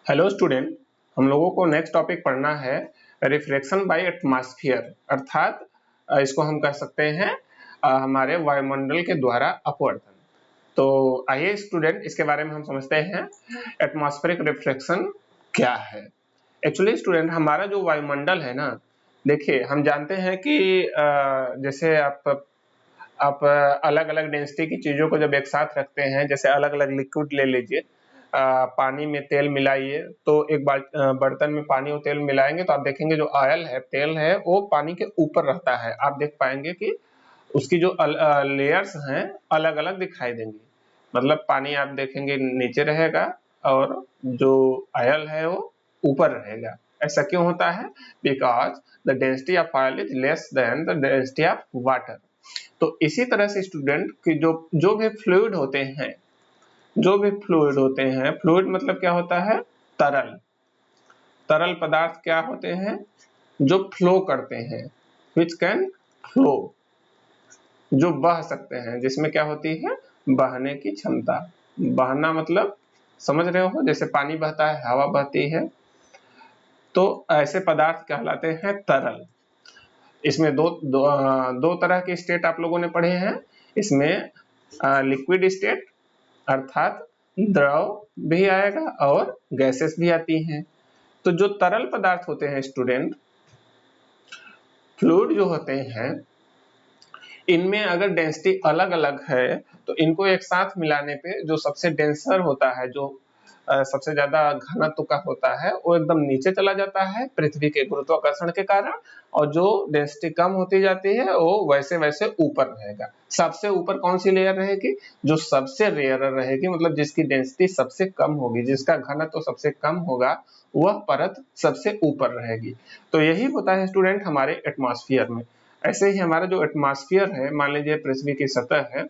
Hello student, हम लोगों को नेक्स्ट टॉपिक पढ़ना है रिफ्लेक्शन बाय एटमॉस्फेयर, अर्थात इसको हम कह सकते हैं हमारे वायुमंडल के द्वारा अपवर्तन। तो आइए स्टूडेंट इसके बारे में हम समझते हैं एटमॉस्फेरिक रिफ्लेक्शन क्या है। एक्चुअली स्टूडेंट हमारा जो वायुमंडल है ना, देखिए हम जानते हैं कि जैसे आप अलग अलग डेंसिटी की चीजों को जब एक साथ रखते हैं, जैसे अलग अलग लिक्विड ले लीजिए, पानी में तेल मिलाइए, तो एक बर्तन में पानी और तेल मिलाएंगे तो आप देखेंगे जो ऑयल है, तेल है, वो पानी के ऊपर रहता है। आप देख पाएंगे कि उसकी जो लेयर्स हैं अलग अलग दिखाई देंगी। मतलब पानी आप देखेंगे नीचे रहेगा और जो ऑयल है वो ऊपर रहेगा। ऐसा क्यों होता है? Because the density of oil is less than the density of water. तो इसी तरह से स्टूडेंट की जो भी फ्लूइड होते हैं, फ्लूइड मतलब क्या होता है? तरल। तरल पदार्थ क्या होते हैं? जो फ्लो करते हैं, विच कैन फ्लो, जो बह सकते हैं, जिसमें क्या होती है? बहने की क्षमता। बहना मतलब समझ रहे हो, जैसे पानी बहता है, हवा बहती है, तो ऐसे पदार्थ कहलाते हैं तरल। इसमें दो तरह के स्टेट आप लोगों ने पढ़े हैं। इसमें लिक्विड स्टेट अर्थात द्रव भी आएगा और गैसेस भी आती हैं। तो जो तरल पदार्थ होते हैं स्टूडेंट, फ्लूइड जो होते हैं, इनमें अगर डेंसिटी अलग अलग है तो इनको एक साथ मिलाने पे जो सबसे डेंसर होता है, जो सबसे ज्यादा घनत्व का होता है, वो एकदम नीचे चला जाता है पृथ्वी के गुरुत्वाकर्षण के कारण, और जो डेंसिटी कम होती जाती है वो वैसे वैसे ऊपर रहेगा। सबसे ऊपर कौन सी लेयर रहेगी? जो सबसे रेयर रहेगी, मतलब जिसकी डेंसिटी सबसे कम होगी, जिसका घनत्व सबसे कम होगा, वह परत सबसे ऊपर रहेगी। तो यही होता है स्टूडेंट हमारे एटमॉस्फेयर में। ऐसे ही हमारा जो एटमॉस्फेयर है, मान लीजिए पृथ्वी की सतह है,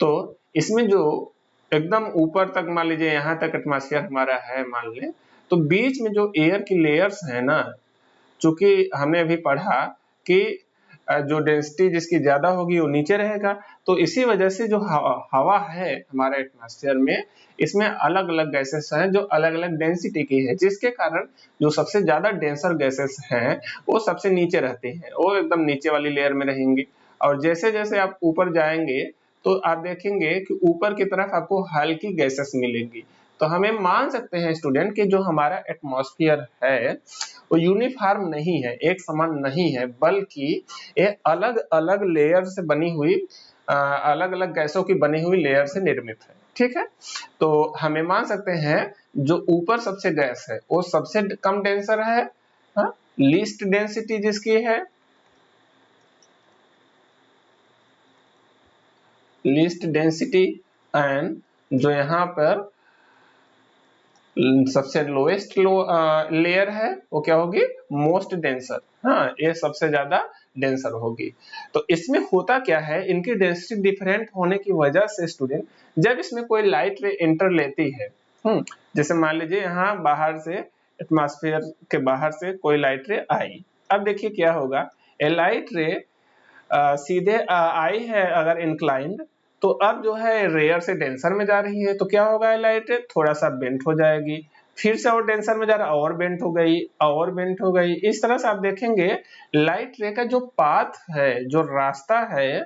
तो इसमें जो एकदम ऊपर तक, मान लीजिए यहाँ तक एटमॉस्फेयर हमारा है मान लें, तो बीच में जो एयर की लेयर्स है ना, चूंकि हमने अभी पढ़ा कि जो डेंसिटी जिसकी ज्यादा होगी वो नीचे रहेगा, तो इसी वजह से जो हवा है हमारे एटमॉस्फेयर में, इसमें अलग अलग गैसेस हैं जो अलग अलग डेंसिटी की है, जिसके कारण जो सबसे ज्यादा डेंसर गैसेस हैं वो सबसे नीचे रहते हैं, वो एकदम नीचे वाली लेयर में रहेंगी। और जैसे जैसे आप ऊपर जाएंगे तो आप देखेंगे कि ऊपर की तरफ आपको हल्की गैसेस मिलेंगी। तो हमें मान सकते हैं स्टूडेंट कि जो हमारा एटमॉस्फेयर है वो यूनिफॉर्म नहीं है, एक समान नहीं है, बल्कि ये अलग अलग लेयर से बनी हुई, अलग अलग गैसों की बनी हुई लेयर से निर्मित है। ठीक है, तो हमें मान सकते हैं जो ऊपर सबसे गैस है वो सबसे कम डेंसर है, लीस्ट डेंसिटी जिसकी है, लीस्ट डेंसिटी, एंड जो यहाँ पर सबसे लोएस्ट लेयर है वो क्या होगी? Most denser. हाँ, ये सबसे ज्यादा डेंसर होगी। तो इसमें होता क्या है, इनकी डेंसिटी डिफरेंट होने की वजह से स्टूडेंट, जब इसमें कोई लाइट रे एंटर लेती है, जैसे मान लीजिए यहाँ बाहर से, एटमॉस्फेयर के बाहर से कोई लाइट रे आई, अब देखिए क्या होगा। ए लाइट रे सीधे आई है अगर इंक्लाइंड, तो अब जो है रेयर से डेंसर में जा रही है, तो क्या होगा? लाइट थोड़ा सा बेंट हो जाएगी, फिर से और डेंसर में जा रहा, और बेंट हो गई, और बेंट हो गई। इस तरह से आप देखेंगे लाइट रे का जो पाथ है, जो रास्ता है,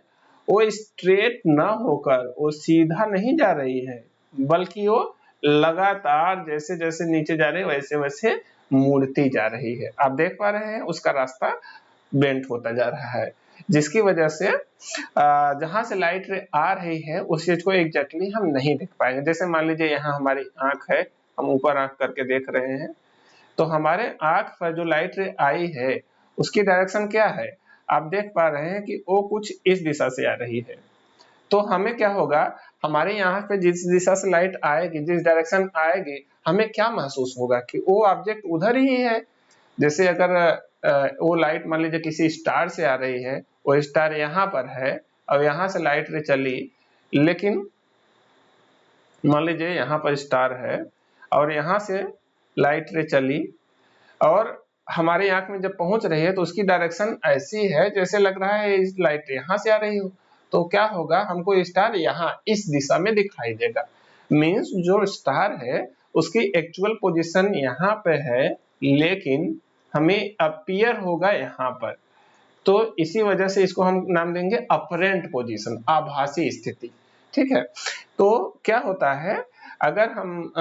वो स्ट्रेट ना होकर वो सीधा नहीं जा रही है, बल्कि वो लगातार जैसे जैसे नीचे जा रही है वैसे वैसे मुड़ती जा रही है। आप देख पा रहे हैं उसका रास्ता बेंट होता जा रहा है, जिसकी वजह से जहां से लाइट रे आ रही है उस चीज को एग्जैक्टली हम नहीं देख पाएंगे। जैसे मान लीजिए यहाँ हमारी आंख है, हम ऊपर आंख करके देख रहे हैं, तो हमारे आंख पर जो लाइट रे आई है उसकी डायरेक्शन क्या है? आप देख पा रहे हैं कि वो कुछ इस दिशा से आ रही है। तो हमें क्या होगा, हमारे यहाँ पे जिस दिशा से लाइट आएगी, जिस डायरेक्शन आएगी, हमें क्या महसूस होगा कि वो ऑब्जेक्ट उधर ही है। जैसे अगर वो लाइट मान लीजिए किसी स्टार से आ रही है, वो स्टार यहाँ पर है और यहाँ से लाइट रे चली, लेकिन मान लीजिए यहाँ पर स्टार है और यहाँ से लाइट रे चली, और हमारी आंख में जब पहुंच रही है तो उसकी डायरेक्शन ऐसी है जैसे लग रहा है इस लाइट यहाँ से आ रही हो। तो क्या होगा, हमको स्टार यहाँ इस दिशा में दिखाई देगा। मीन्स जो स्टार है उसकी एक्चुअल पोजीशन यहाँ पे है, लेकिन हमें अपीयर होगा यहाँ पर, तो इसी वजह से इसको हम नाम देंगे अपरेंट पोजीशन, आभासी स्थिति। ठीक है, तो क्या होता है, अगर हम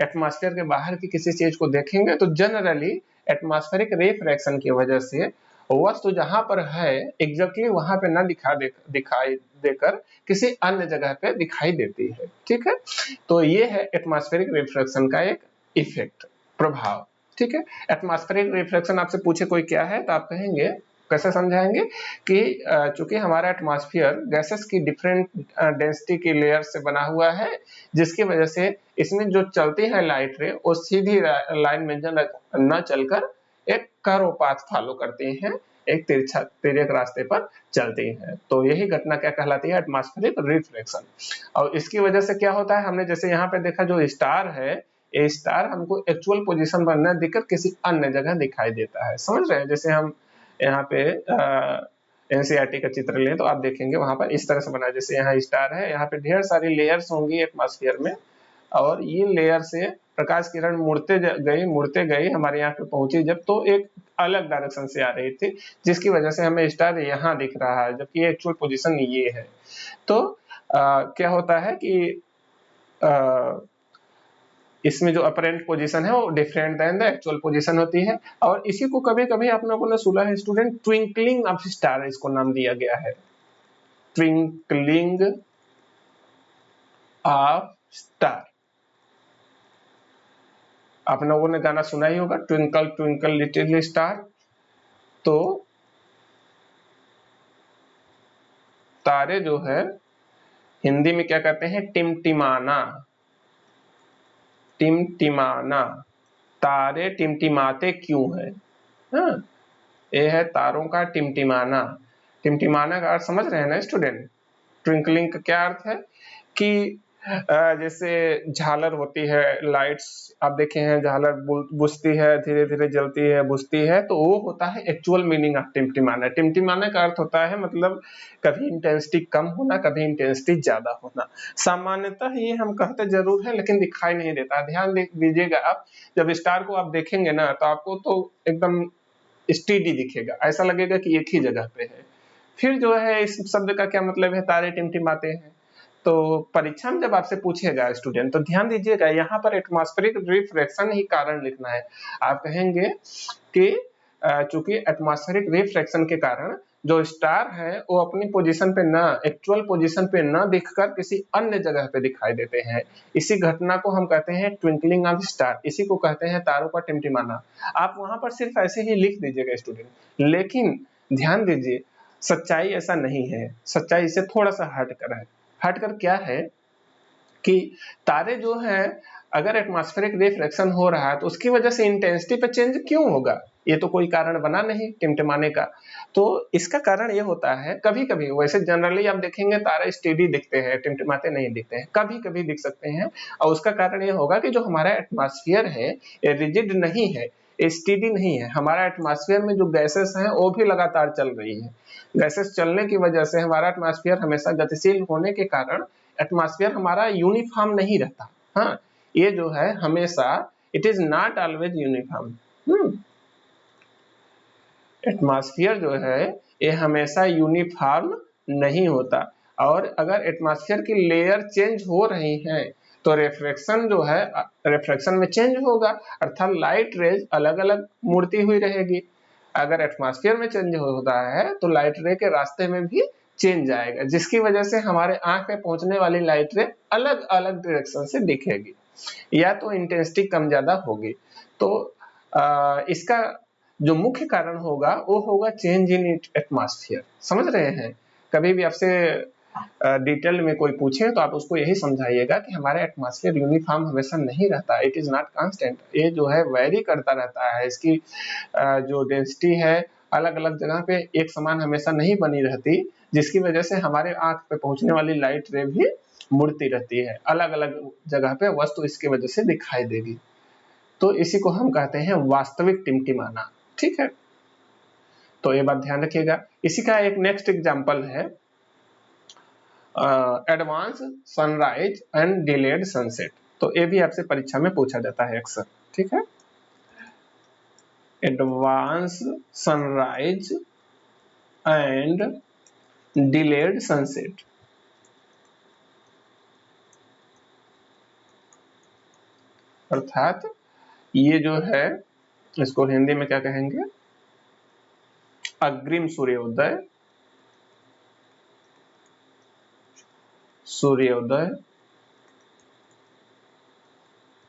एटमॉस्फेयर के बाहर की किसी चीज को देखेंगे तो जनरली एटमॉस्फेरिक रिफ्रैक्शन की वजह से वस्तु जहां पर है एग्जैक्टली वहां पे ना दिखाई देकर किसी अन्य जगह पे दिखाई देती है। ठीक है, तो ये है एटमॉस्फेरिक रिफ्रैक्शन का एक इफेक्ट, प्रभाव। ठीक है, एटमॉस्फेरिक रिफ्रैक्शन आपसे पूछे कोई क्या है तो आप कहेंगे, कैसे समझाएंगे कि चूंकि हमारा एटमॉस्फेयर गैसेस की डिफरेंट डेंसिटी की लेयर से बना हुआ है, जिसकी वजह से इसमें जो चलती है लाइट रे वो सीधी लाइन में न चलकर एक कर्व पाथ फॉलो करती हैं, एक तिर्यक रास्ते पर चलती हैं। तो यही घटना क्या कहलाती है, एटमॉस्फेरिक रिफ्लेक्शन। और इसकी वजह से क्या होता है, हमने जैसे यहाँ पे देखा जो स्टार है, ये स्टार हमको एक्चुअल पोजीशन पर न दिखकर किसी अन्य जगह दिखाई देता है। समझ रहे हैं, जैसे हम यहाँ पे एनसीईआरटी का चित्र लें तो आप देखेंगे वहां पर इस तरह से बना है, जैसे यहाँ स्टार है, यहाँ पे ढेर सारी लेयर्स होंगी एटमॉस्फेयर में, और ये लेयर से प्रकाश किरण मुड़ते गई हमारे यहाँ पे पहुंची जब, तो एक अलग डायरेक्शन से आ रही थी, जिसकी वजह से हमें स्टार यहाँ दिख रहा है, जबकि एक्चुअल पोजीशन ये है। तो क्या होता है कि इसमें जो अपरेंट पोजीशन है वो different than the actual position होती है। और इसी को कभी कभी आप लोगों ने सुना है स्टूडेंट, ट्विंकलिंग ऑफ स्टार, इसको नाम दिया गया है, ट्विंकलिंग ऑफ स्टार। आप लोगों ने गाना सुना ही होगा, ट्विंकल ट्विंकल लिटिल स्टार। तो तारे जो है हिंदी में क्या कहते हैं, टिमटिमाना, टिमटिमाना। तारे टिमटिमाते क्यों है, हाँ, ये है तारों का टिमटिमाना। टिमटिमाना का अर्थ समझ रहे हैं ना स्टूडेंट। ट्विंकलिंग का क्या अर्थ है कि जैसे झालर होती है, लाइट्स आप देखे हैं, झालर बुझती है, धीरे धीरे जलती है, बुझती है, तो वो होता है एक्चुअल मीनिंग ऑफ टिमटिमाना। टिमटिमाना का अर्थ होता है मतलब कभी इंटेंसिटी कम होना, कभी इंटेंसिटी ज्यादा होना। सामान्यतः ये हम कहते जरूर है लेकिन दिखाई नहीं देता। ध्यान दीजिएगा, आप जब स्टार को आप देखेंगे ना तो आपको तो एकदम स्टेडी दिखेगा, ऐसा लगेगा कि एक ही जगह पे है। फिर जो है इस शब्द का क्या मतलब है, तारे टिमटिमाते हैं। तो परीक्षा में जब आपसे पूछेगा स्टूडेंट तो ध्यान दीजिएगा, यहाँ पर एटमॉस्फेरिक रिफ्रैक्शन ही कारण लिखना है। आप कहेंगे कि चूंकि एटमॉस्फेरिक रिफ्रैक्शन के कारण जो स्टार है वो अपनी पोजीशन पे न, एक्चुअल पोजीशन पे न दिखकर किसी अन्य जगह पे दिखाई देते हैं। इसी घटना को हम कहते हैं ट्विंकलिंग ऑफ स्टार, इसी को कहते हैं तारों का टिमटिमाना। आप वहां पर सिर्फ ऐसे ही लिख दीजिएगा स्टूडेंट, लेकिन ध्यान दीजिए सच्चाई ऐसा नहीं है, सच्चाई इससे थोड़ा सा हटकर है। हटकर क्या है कि तारे जो है अगर एटमॉस्फेरिक रिफ्रैक्शन हो रहा है तो उसकी वजह से इंटेंसिटी पे चेंज क्यों होगा, ये तो कोई कारण बना नहीं टिमटिमाने का। तो इसका कारण ये होता है, कभी कभी, वैसे जनरली आप देखेंगे तारे स्टेडी दिखते हैं, टिमटिमाते नहीं दिखते हैं, कभी कभी दिख सकते हैं। और उसका कारण ये होगा कि जो हमारा एटमॉस्फेयर है ये रिजिड नहीं है, स्टेडी नहीं है। हमारा एटमॉस्फेयर में जो गैसेस हैं वो भी लगातार चल रही है। गैसेस चलने की वजह से हमारा एटमॉस्फेयर हमेशा गतिशील होने के कारण एटमॉस्फेयर हमारा यूनिफॉर्म नहीं रहता। हाँ, ये जो है हमेशा, it is not always uniform. Atmosphere जो है ये हमेशा यूनिफॉर्म नहीं होता। और अगर एटमॉस्फेयर की लेयर चेंज हो रही है तो रिफ्रैक्शन जो है, रिफ्रैक्शन में चेंज होगा, अर्थात लाइट रेज अलग अलग मुड़ती हुई रहेगी। अगर एटमॉस्फेयर में चेंज होता है तो लाइट रे के रास्ते में भी चेंज आएगा, जिसकी वजह से हमारे आंख पे पहुंचने वाली लाइट रे अलग अलग डायरेक्शन से दिखेगी, या तो इंटेंसिटी कम ज्यादा होगी। तो इसका जो मुख्य कारण होगा वो होगा चेंज इन एटमॉस्फेयर। समझ रहे हैं, कभी भी आपसे डिटेल में कोई पूछे तो आप उसको यही समझाइएगा कि हमारा एटमॉस्फेयर यूनिफॉर्म हमेशा नहीं रहता, इट इज नॉट कांस्टेंट, ये जो है वेरी करता रहता है। इसकी जो डेंसिटी है अलग अलग जगह पे एक समान हमेशा नहीं बनी रहती, जिसकी वजह से हमारे आंख पे पहुंचने वाली लाइट रे भी मुड़ती रहती है, अलग अलग जगह पे वस्तु इसकी वजह से दिखाई देगी। तो इसी को हम कहते हैं वास्तविक टिमटिमाना। ठीक है, तो ये बात ध्यान रखिएगा। इसी का एक नेक्स्ट एग्जांपल है advance sunrise and delayed sunset. तो ये भी आपसे परीक्षा में पूछा जाता है अक्सर, ठीक है। Advance sunrise and delayed sunset. अर्थात ये जो है इसको हिंदी में क्या कहेंगे, अग्रिम सूर्योदय, सूर्योदय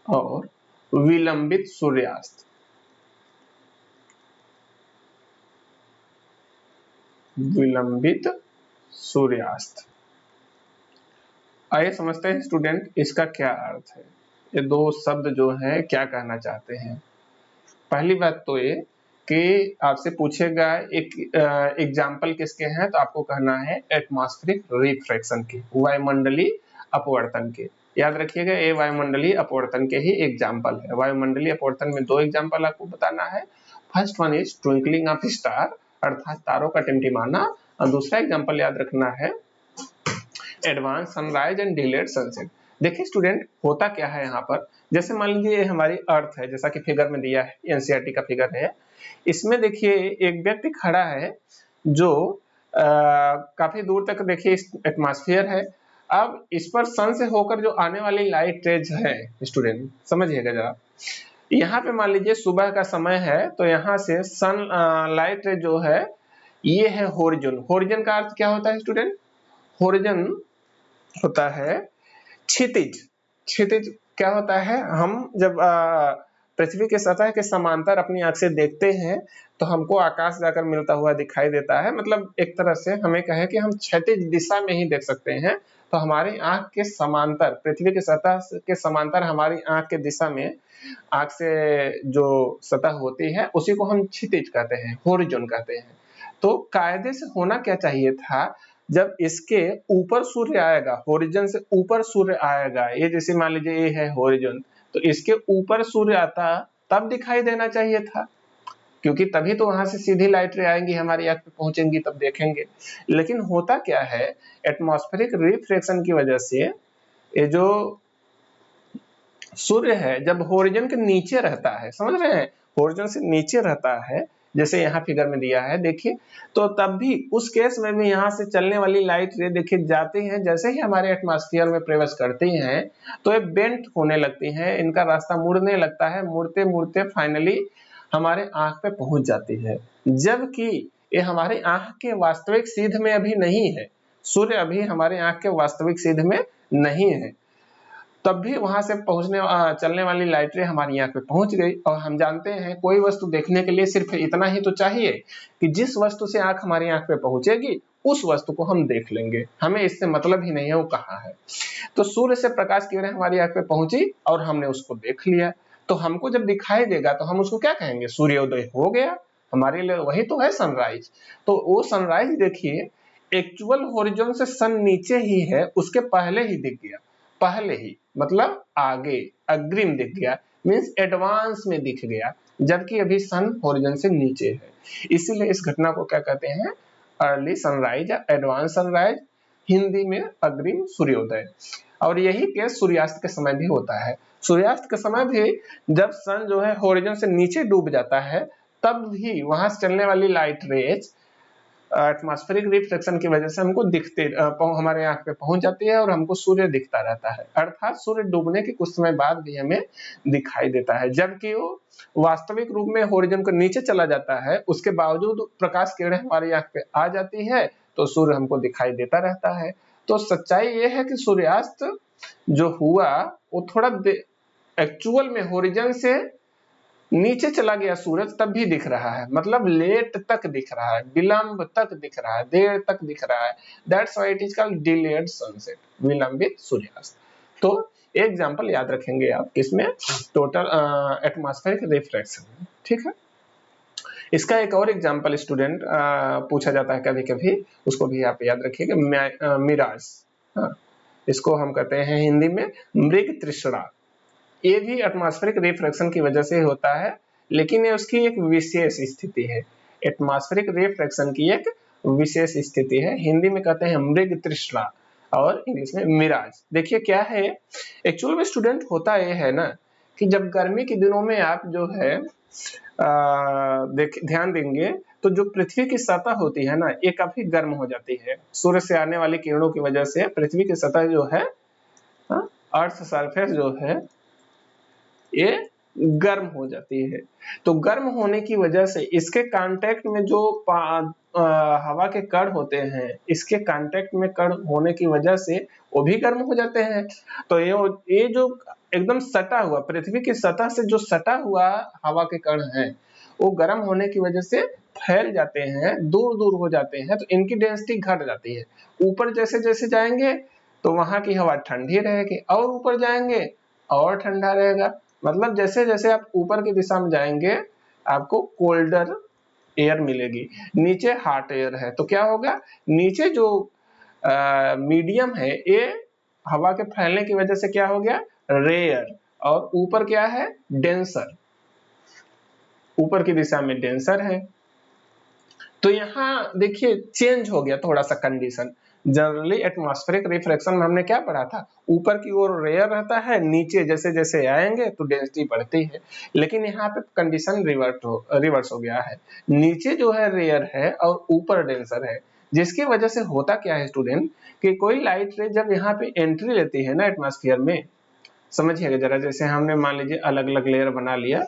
और विलंबित सूर्यास्त। विलंबित सूर्यास्त। आइए समझते हैं स्टूडेंट इसका क्या अर्थ है, ये दो शब्द जो है क्या कहना चाहते हैं। पहली बात तो ये कि आपसे पूछेगा एक एग्जाम्पल किसके हैं, तो आपको कहना है एटमॉस्फेरिक रिफ्रैक्शन के, वायुमंडलीय अपवर्तन के। याद रखिएगा ये वायुमंडलीय अपवर्तन के ही एग्जाम्पल है। वायुमंडलीय अपवर्तन में दो एग्जाम्पल आपको बताना है। First one is twinkling of star, अर्थात तारों का टिमटिमाना, और दूसरा एग्जाम्पल याद रखना है advance sunrise and delayed sunset. देखिए स्टूडेंट होता क्या है यहाँ पर, जैसे मान लीजिए हमारी अर्थ है, जैसा कि फिगर में दिया है, एनसीईआरटी का फिगर है। इसमें देखिए एक व्यक्ति खड़ा है जो काफी दूर तक देखिए एटमॉस्फेयर है। अब इस पर सन से होकर जो आने वाली लाइट रेज है, स्टूडेंट समझिएगा जरा, यहाँ पे मान लीजिए सुबह का समय है, तो यहाँ से सन लाइट रेज जो है ये है होरिजन। होरिजन का अर्थ क्या होता है स्टूडेंट, होरिजन होता है क्षितिज। क्षितिज क्या होता है, हम जब पृथ्वी के सतह के समांतर अपनी आंख से देखते हैं तो हमको आकाश जाकर मिलता हुआ दिखाई देता है। मतलब एक तरह से हमें कहे कि हम क्षैतिज दिशा में ही देख सकते हैं, तो हमारी आंख के समांतर, पृथ्वी के सतह के समांतर हमारी आंख के दिशा में आंख से जो सतह होती है उसी को हम क्षितिज कहते हैं, होरिजन कहते हैं। तो कायदे से होना क्या चाहिए था, जब इसके ऊपर सूर्य आएगा, होरिजन से ऊपर सूर्य आएगा, ये जैसे मान लीजिए ये है होरिजन, तो इसके ऊपर सूर्य आता तब दिखाई देना चाहिए था, क्योंकि तभी तो वहां से सीधी लाइट रे आएंगी हमारी आंख पे पहुंचेंगी, तब देखेंगे। लेकिन होता क्या है, एटमॉस्फेरिक रिफ्रैक्शन की वजह से ये जो सूर्य है जब होरिजन के नीचे रहता है, समझ रहे हैं, होरिजन से नीचे रहता है, जैसे यहाँ फिगर में दिया है देखिए, तो तब भी उस केस में भी यहाँ से चलने वाली लाइट रे देखिए जाती हैं, जैसे ही हमारे एटमॉस्फेयर में प्रवेश करती हैं तो ये बेंट होने लगती हैं, इनका रास्ता मुड़ने लगता है, मुड़ते मुड़ते फाइनली हमारे आंख पे पहुंच जाती है। जबकि ये हमारी आंख के वास्तविक सीध में अभी नहीं है, सूर्य अभी हमारे आंख के वास्तविक सीध में नहीं है, तब भी वहां से पहुंचने चलने वाली लाइट रे हमारी आंख पे पहुंच गई। और हम जानते हैं कोई वस्तु देखने के लिए सिर्फ इतना ही तो चाहिए कि जिस वस्तु से आंख हमारी आंख पे पहुंचेगी उस वस्तु को हम देख लेंगे, हमें इससे मतलब ही नहीं है वो कहाँ है। तो सूर्य से प्रकाश किरण हमारी आंख पे पहुंची और हमने उसको देख लिया, तो हमको जब दिखाई देगा तो हम उसको क्या कहेंगे, सूर्योदय हो गया, हमारे लिए वही तो है सनराइज। तो वो सनराइज देखिए एक्चुअल होरिजन से सन नीचे ही है, उसके पहले ही दिख गया, पहले ही मतलब आगे, अग्रिम दिख गया, मींस एडवांस में दिख गया, जबकि अभी सन होरिजन से नीचे है। इसीलिए इस घटना को क्या कहते हैं, अर्ली सनराइज या एडवांस सनराइज, हिंदी में अग्रिम सूर्योदय। और यही केस सूर्यास्त के समय भी होता है। सूर्यास्त के समय भी जब सन जो है होरिजन से नीचे डूब जाता है, तब भी वहां से चलने वाली लाइट रेज एटमॉस्फेरिक रिफ्लेक्शन की वजह से हमको दिखते हमारे आंख पे पहुंच जाती है और हमको सूर्य दिखता रहता है, अर्थात सूर्य डूबने के कुछ समय बाद भी हमें दिखाई देता है। जबकि वो वास्तविक रूप में होरिजन को नीचे चला जाता है, उसके बावजूद प्रकाश किरणें हमारी आंख पे आ जाती है तो सूर्य हमको दिखाई देता रहता है। तो सच्चाई ये है कि सूर्यास्त जो हुआ वो थोड़ा एक्चुअल में होरिजन से नीचे चला गया सूरज तब भी दिख रहा है, मतलब लेट तक दिख रहा है, विलंब तक दिख रहा है, देर तक दिख रहा है। That's why it is called delayed sunset, विलंबित सूर्यास्त। तो एग्जांपल याद रखेंगे आप किसमें, टोटल एटमॉस्फेरिक रिफ्रैक्शन, ठीक है। इसका एक और एग्जांपल स्टूडेंट पूछा जाता है कभी कभी, उसको भी आप याद रखिएगा, मिराज। हाँ, इसको हम कहते हैं हिंदी में मृग तृष्णा। ये भी एटमॉस्फेरिक रिफ्रैक्शन की वजह से होता है, लेकिन ये उसकी एक विशेष स्थिति है। एटमॉस्फेरिक रिफ्रैक्शन की एक विशेष स्थिति है, हिंदी में कहते हैं मृग तृष्णा। और इंग्लिश में मिराज। देखिए क्या है, एक्चुअल में स्टूडेंट होता ये है ना कि जब गर्मी के दिनों में आप जो है ध्यान देंगे तो जो पृथ्वी की सतह होती है ना, ये काफी गर्म हो जाती है। सूर्य से आने वाली किरणों की वजह से पृथ्वी की सतह जो है, अर्थ सरफेस जो है, ये गर्म हो जाती है। तो गर्म होने की वजह से इसके कांटेक्ट में जो हवा के कण होते हैं, इसके कांटेक्ट में कण होने की वजह से वो भी गर्म हो जाते हैं। तो ये जो एकदम सटा हुआ, पृथ्वी की सतह से जो सटा हुआ हवा के कण है, वो गर्म होने की वजह से फैल जाते हैं, दूर दूर हो जाते हैं, तो इनकी डेंसिटी घट जाती है। ऊपर जैसे जैसे जाएंगे तो वहां की हवा ठंडी रहेगी, और ऊपर जाएंगे और ठंडा रहेगा। मतलब जैसे जैसे आप ऊपर की दिशा में जाएंगे आपको कोल्डर एयर मिलेगी, नीचे हॉट एयर है। तो क्या होगा, नीचे जो मीडियम है ये हवा के फैलने की वजह से क्या हो गया, रेयर, और ऊपर क्या है, डेंसर, ऊपर की दिशा में डेंसर है। तो यहाँ देखिए चेंज हो गया थोड़ा सा कंडीशन। जनरली एटमॉस्फेरिक रिफ्लेक्शन में हमने क्या पढ़ा था, ऊपर की ओर रेयर रहता है, नीचे जैसे जैसे आएंगे तो डेंसिटी बढ़ती है। लेकिन यहाँ पे कंडीशन रिवर्स हो गया है, नीचे जो है रेयर है और ऊपर डेंसर है। जिसकी वजह से होता क्या है स्टूडेंट, कि कोई लाइट रे जब यहाँ पे एंट्री लेती है ना एटमॉस्फेयर में, समझिएगा जरा, जैसे हमने मान लीजिए अलग अलग लेयर बना लिया,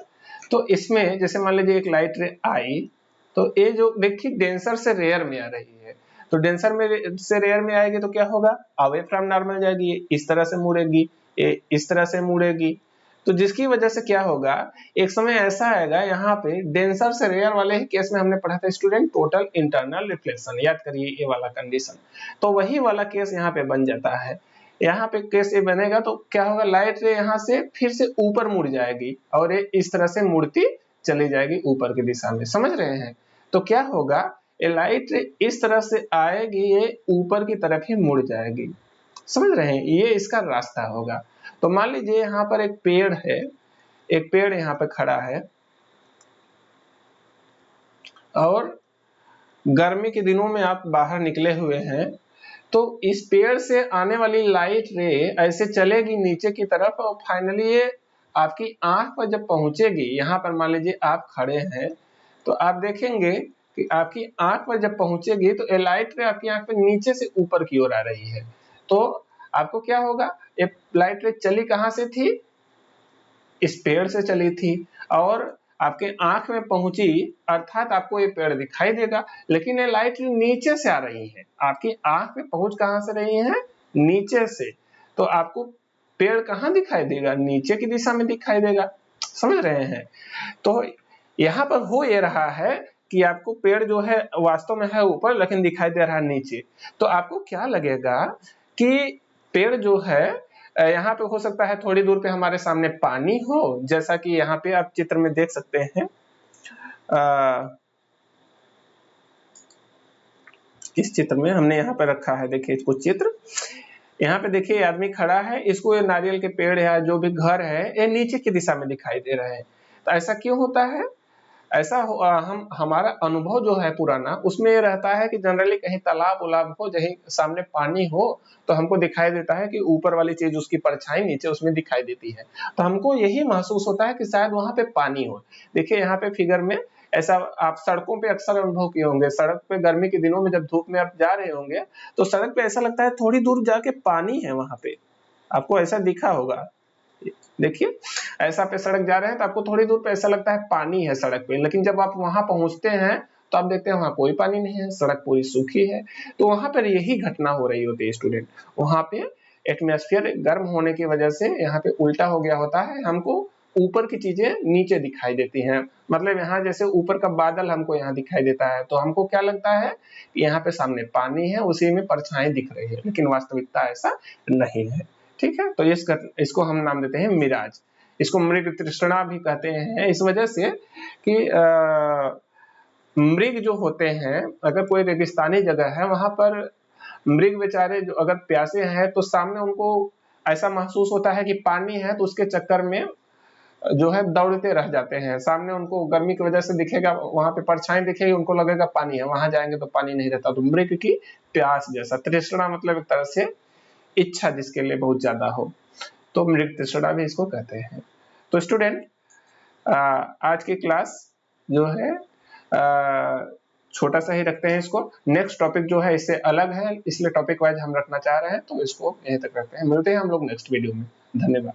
तो इसमें जैसे मान लीजिए एक लाइट रे आई, तो ये जो देखिए डेंसर से रेयर में आ रही है, तो डेंसर में से रेयर में आएगी तो क्या होगा, अवे फ्रॉम नॉर्मल जाएगी, इस तरह से मुड़ेगी, ये इस तरह से मुड़ेगी। तो जिसकी वजह से क्या होगा, एक समय ऐसा आएगा यहाँ पे डेंसर से रेयर वाले ही केस में हमने पढ़ा था स्टूडेंट, टोटल इंटरनल रिफ्लेक्शन, याद करिए ये वाला कंडीशन। तो वही वाला केस यहाँ पे बन जाता है। यहाँ पे केस ये बनेगा तो क्या होगा, लाइट रे यहाँ से फिर से ऊपर मुड़ जाएगी और ये इस तरह से मुड़ती चली जाएगी ऊपर की दिशा में, समझ रहे हैं। तो क्या होगा, ये लाइट रे इस तरह से आएगी, ये ऊपर की तरफ ही मुड़ जाएगी, समझ रहे हैं, ये इसका रास्ता होगा। तो मान लीजिए यहाँ पर एक पेड़ है, एक पेड़ यहाँ पे खड़ा है, और गर्मी के दिनों में आप बाहर निकले हुए हैं, तो इस पेड़ से आने वाली लाइट रे ऐसे चलेगी नीचे की तरफ, और फाइनली ये आपकी आंख पर जब पहुंचेगी, यहाँ पर मान लीजिए आप खड़े हैं, तो आप देखेंगे कि आपकी आंख पर जब पहुंचेगी तो ये लाइट रे आपकी आंख पे नीचे से ऊपर की ओर आ रही है। तो आपको क्या होगा, ये लाइट रे चली कहाँ से थी, इस पेड़ से चली थी, और आपके आंख में पहुंची, अर्थात आपको ये पेड़ दिखाई देगा, लेकिन ये लाइट नीचे से आ रही है, आपकी आंख में पहुंच कहां से रही है, नीचे से। तो आपको पेड़ कहां दिखाई देगा, नीचे की दिशा में दिखाई देगा, समझ रहे हैं। तो यहाँ पर हो ये रहा है कि आपको पेड़ जो है वास्तव में है ऊपर, लेकिन दिखाई दे रहा है नीचे। तो आपको क्या लगेगा कि पेड़ जो है, यहाँ पे हो सकता है थोड़ी दूर पे हमारे सामने पानी हो, जैसा कि यहाँ पे आप चित्र में देख सकते हैं। इस चित्र में हमने यहाँ पे रखा है, देखिए कुछ चित्र, यहाँ पे देखिए आदमी खड़ा है, इसको ये नारियल के पेड़ या जो भी घर है ये नीचे की दिशा में दिखाई दे रहे हैं। तो ऐसा क्यों होता है, ऐसा हमारा अनुभव जो है पुराना, उसमें ये रहता है कि जनरली कहीं तालाब उलाब हो, कहीं सामने पानी हो, तो हमको दिखाई देता है कि ऊपर वाली चीज, उसकी परछाई नीचे उसमें दिखाई देती है, तो हमको यही महसूस होता है कि शायद वहां पे पानी हो। देखिए यहाँ पे फिगर में ऐसा आप सड़कों पे अक्सर अनुभव किए होंगे, सड़क पे गर्मी के दिनों में जब धूप में आप जा रहे होंगे, तो सड़क पे ऐसा लगता है थोड़ी दूर जाके पानी है वहां पे, आपको ऐसा दिखा होगा। देखिए ऐसा पे सड़क जा रहे हैं तो आपको थोड़ी दूर पे ऐसा लगता है पानी है सड़क पे, लेकिन जब आप वहां पहुंचते हैं तो आप देखते हैं वहां कोई पानी नहीं है, सड़क पूरी सूखी है। तो वहां पर यही घटना हो रही होती है स्टूडेंट, वहां पे एटमॉस्फेयर गर्म होने की वजह से यहाँ पे उल्टा हो गया होता है, हमको ऊपर की चीजें नीचे दिखाई देती हैं। मतलब यहाँ जैसे ऊपर का बादल हमको यहाँ दिखाई देता है, तो हमको क्या लगता है कि यहाँ पे सामने पानी है, उसी में परछाई दिख रही है, लेकिन वास्तविकता ऐसा नहीं है। ठीक है, तो इसको हम नाम देते हैं मिराज। इसको मृग तृष्णा भी कहते हैं, इस वजह से कि मृग जो होते हैं, अगर कोई रेगिस्तानी जगह है वहां पर मृग बेचारे जो अगर प्यासे हैं, तो सामने उनको ऐसा महसूस होता है कि पानी है, तो उसके चक्कर में जो है दौड़ते रह जाते हैं। सामने उनको गर्मी की वजह से दिखेगा, वहां पे परछाई दिखेगी, उनको लगेगा पानी है, वहां जाएंगे तो पानी नहीं रहता। तो मृग की प्यास जैसा, तृष्णा मतलब एक तरह से इच्छा जिसके लिए बहुत ज्यादा हो, तो मृग तृष्णा भी इसको कहते हैं। तो स्टूडेंट आज की क्लास जो है छोटा सा ही रखते हैं इसको। नेक्स्ट टॉपिक जो है इससे अलग है, इसलिए टॉपिक वाइज हम रखना चाह रहे हैं, तो इसको यहीं तक रखते हैं। मिलते हैं हम लोग नेक्स्ट वीडियो में। धन्यवाद।